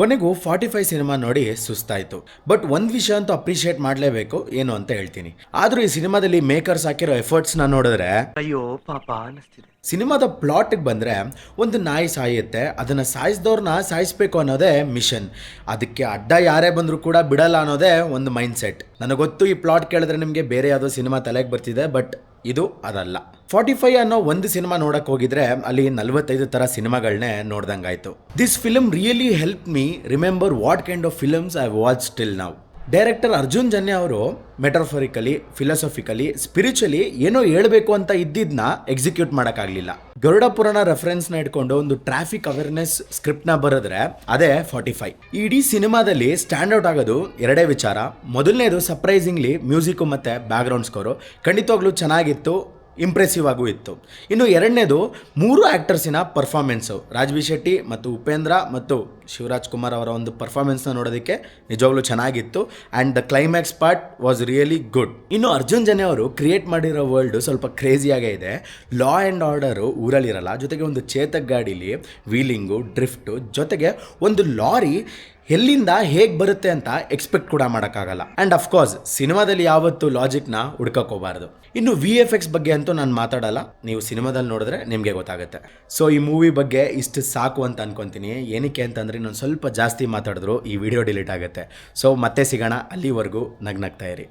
ಕೊನೆಗೂ 45 ಸಿನಿಮಾ ನೋಡಿ ಸುಸ್ತಾಯಿತು. ಬಟ್ ಒಂದು ವಿಷಯ ಅಂತೂ ಅಪ್ರಿಷಿಯೇಟ್ ಮಾಡಲೇಬೇಕು, ಏನು ಅಂತ ಹೇಳ್ತೀನಿ. ಆದರೂ ಈ ಸಿನಿಮಾದಲ್ಲಿ ಮೇಕರ್ಸ್ ಹಾಕಿರೋ ಎಫರ್ಟ್ಸ್ನ ನೋಡಿದ್ರೆ ಅಯ್ಯೋ ಪಾಪ ಅನಿಸ್ತಿದೆ. ಸಿನಿಮಾದ ಪ್ಲಾಟ್ಗೆ ಬಂದರೆ ಒಂದು ನಾಯಿ ಸಾಯುತ್ತೆ, ಅದನ್ನು ಸಾಯಿಸಿದವ್ರನ್ನ ಸಾಯಿಸಬೇಕು ಅನ್ನೋದೇ ಮಿಷನ್. ಅದಕ್ಕೆ ಅಡ್ಡ ಯಾರೇ ಬಂದರೂ ಕೂಡ ಬಿಡಲ್ಲ ಅನ್ನೋದೇ ಒಂದು ಮೈಂಡ್ ಸೆಟ್. ನನಗೊತ್ತು ಈ ಪ್ಲಾಟ್ ಕೇಳಿದ್ರೆ ನಿಮಗೆ ಬೇರೆ ಯಾವುದೋ ಸಿನಿಮಾ ತಲೆಗೆ ಬರ್ತಿದೆ, ಬಟ್ ಇದು ಅದಲ್ಲ. 45 ಅನ್ನೋ ಒಂದು ಸಿನಿಮಾ ನೋಡಕ್ ಹೋಗಿದ್ರೆ ಅಲ್ಲಿ 45 ಥರ ಸಿನಿಮಾಗಳನ್ನೇ ನೋಡ್ದಂಗಾಯ್ತು. This film really help me remember what kind of films I watch till now. Director Arjun Janya ಅವರು ಮೆಟಾಫರಿಕಲಿ, ಫಿಲಾಸಫಿಕಲಿ, ಸ್ಪಿರಿಚುಲಿ ಏನೋ ಹೇಳಬೇಕು ಅಂತ ಇದ್ದಿದ್ದನ್ನ ಎಕ್ಸಿಕ್ಯೂಟ್ ಮಾಡೋಕ್ಕಾಗಲಿಲ್ಲ. ಗರುಡ ಪುರಾಣ ರೆಫರೆನ್ಸ್ನ ಇಟ್ಕೊಂಡು ಒಂದು ಟ್ರಾಫಿಕ್ ಅವೇರ್ನೆಸ್ ಸ್ಕ್ರಿಪ್ಟ್ನ ಬರೆದ್ರೆ ಅದೇ 45. ಇಡೀ ಸಿನಿಮಾದಲ್ಲಿ ಸ್ಟ್ಯಾಂಡ್ ಔಟ್ ಆಗೋದು ಎರಡೇ ವಿಚಾರ. ಮೊದಲನೇದು ಸರ್ಪ್ರೈಸಿಂಗ್ಲಿ ಮ್ಯೂಸಿಕ್ಕು ಮತ್ತು ಬ್ಯಾಕ್ಗ್ರೌಂಡ್ ಸ್ಕೋರು ಖಂಡಿತವಾಗ್ಲೂ ಚೆನ್ನಾಗಿತ್ತು, ಇಂಪ್ರೆಸಿವ್ ಆಗೂ ಇತ್ತು. ಇನ್ನು ಎರಡನೇದು 3 ಆ್ಯಕ್ಟರ್ಸಿನ ಪರ್ಫಾರ್ಮೆನ್ಸು. ರಾಜ್ಬಿ ಶೆಟ್ಟಿ ಮತ್ತು ಉಪೇಂದ್ರ ಮತ್ತು ಶಿವರಾಜ್ ಕುಮಾರ್ ಅವರ ಒಂದು ಪರ್ಫಾರ್ಮೆನ್ಸ್ನ ನೋಡೋದಕ್ಕೆ ನಿಜವಾಗ್ಲೂ ಚೆನ್ನಾಗಿತ್ತು. And the climax part was really good. ಇನ್ನು ಅರ್ಜುನ್ ಜನ್ಯ ಅವರು ಕ್ರಿಯೇಟ್ ಮಾಡಿರೋ ವರ್ಲ್ಡು ಸ್ವಲ್ಪ ಕ್ರೇಜಿಯಾಗೇ ಇದೆ. ಲಾ ಆ್ಯಂಡ್ ಆರ್ಡರು ಊರಲ್ಲಿರಲ್ಲ, ಜೊತೆಗೆ ಒಂದು ಚೇತಕ್ ಗಾಡೀಲಿ ವೀಲಿಂಗು, ಡ್ರಿಫ್ಟು, ಜೊತೆಗೆ ಒಂದು ಲಾರಿ ಎಲ್ಲಿಂದ ಹೇಗೆ ಬರುತ್ತೆ ಅಂತ ಎಕ್ಸ್ಪೆಕ್ಟ್ ಕೂಡ ಮಾಡೋಕ್ಕಾಗಲ್ಲ. ಆ್ಯಂಡ್ ಅಫ್ಕೋರ್ಸ್ ಸಿನಿಮಾದಲ್ಲಿ ಯಾವತ್ತೂ ಲಾಜಿಕ್ನ ಹುಡ್ಕೋಕೋಬಾರ್ದು. ಇನ್ನು VFX ಬಗ್ಗೆ ಅಂತೂ ನಾನು ಮಾತಾಡಲ್ಲ, ನೀವು ಸಿನಿಮಾದಲ್ಲಿ ನೋಡಿದ್ರೆ ನಿಮಗೆ ಗೊತ್ತಾಗುತ್ತೆ. ಸೊ ಈ ಮೂವಿ ಬಗ್ಗೆ ಇಷ್ಟು ಸಾಕು ಅಂತ ಅನ್ಕೊತೀನಿ. ಏನಕ್ಕೆ ಅಂತಂದರೆ ಇನ್ನೊಂದು ಸ್ವಲ್ಪ ಜಾಸ್ತಿ ಮಾತಾಡಿದ್ರು ಈ ವಿಡಿಯೋ ಡಿಲೀಟ್ ಆಗುತ್ತೆ. ಸೊ ಮತ್ತೆ ಸಿಗೋಣ, ಅಲ್ಲಿವರೆಗೂ ನಗ್ನಗ್ತಾ ಇರಿ.